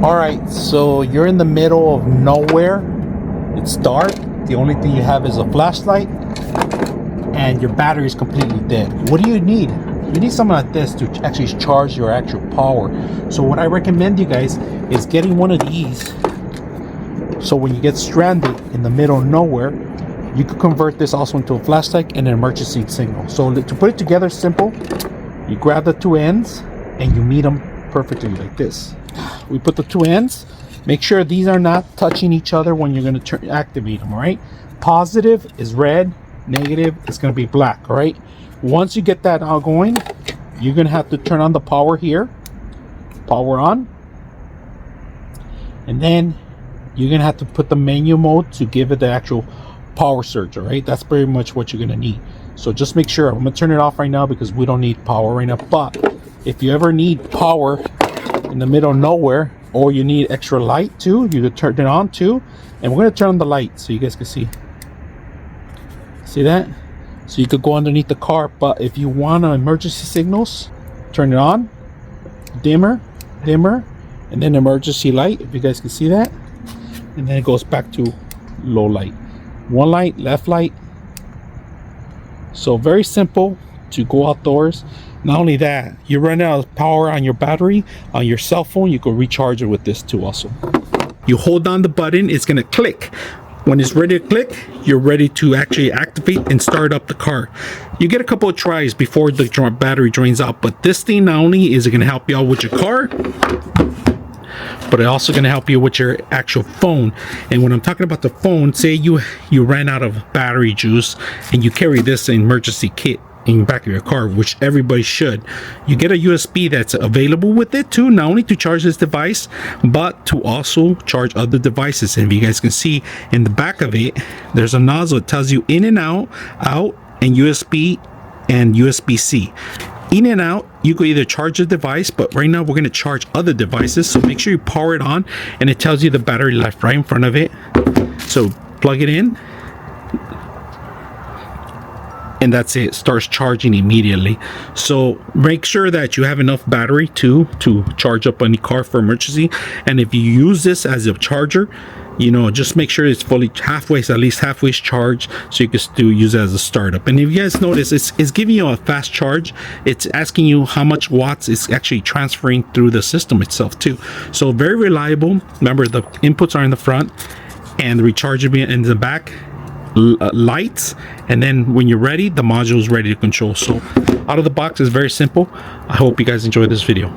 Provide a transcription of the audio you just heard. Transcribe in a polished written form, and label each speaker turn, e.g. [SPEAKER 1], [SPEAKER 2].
[SPEAKER 1] All right, so you're in the middle of nowhere. It's dark. The only thing you have is a flashlight and your battery is completely dead. What do you need? You need something like this to actually charge your actual power. So what I recommend you guys is getting one of these. So when you get stranded in the middle of nowhere, you could convert this also into a flashlight and an emergency signal. So to put it together, simple. You grab the two ends and you meet them perfectly like this. We put the two ends. Make sure these are not touching each other when you're going to activate them. All right. Positive is red. Negative is going to be black. All right. Once you get that all going, you're going to have to turn on the power here. Power on. And then you're going to have to put the menu mode to give it the actual power surge. All right. That's pretty much what you're going to need. So just make sure. I'm going to turn it off right now because we don't need power right now. But if you ever need power in the middle of nowhere, or you need extra light too, you could turn it on too. And we're going to turn on the light so you guys can see that. So you could go underneath the car. But if you want emergency signals, turn it on, dimmer, and then emergency light, if you guys can see that. And then it goes back to low light. One light, left light. So very simple to go outdoors. Not only that, you run out of power on your battery, on your cell phone, you can recharge it with this too also. You hold down the button, it's gonna click. When it's ready to click, you're ready to actually activate and start up the car. You get a couple of tries before the battery drains out, but this thing not only is it gonna help you out with your car, but it's also gonna help you with your actual phone. And when I'm talking about the phone, say you ran out of battery juice and you carry this emergency kit in the back of your car, which everybody should. You get a USB that's available with it too, not only to charge this device, but to also charge other devices. And if you guys can see in the back of it, there's a nozzle that tells you in and out, and USB and USB-C. In and out, you could either charge the device, but right now we're going to charge other devices. So make sure you power it on, and it tells you the battery life right in front of it. So plug it in, and that's it. Starts charging immediately. So make sure that you have enough battery to charge up any car for emergency. And if you use this as a charger, you know, just make sure it's fully at least halfway charged, so you can still use it as a startup. And if you guys notice, it's giving you a fast charge. It's asking you how much watts it's actually transferring through the system itself too. So very reliable. Remember, the inputs are in the front and the rechargeable in the back. Lights, and then when you're ready, the module is ready to control. So out of the box is very simple. I hope you guys enjoyed this video.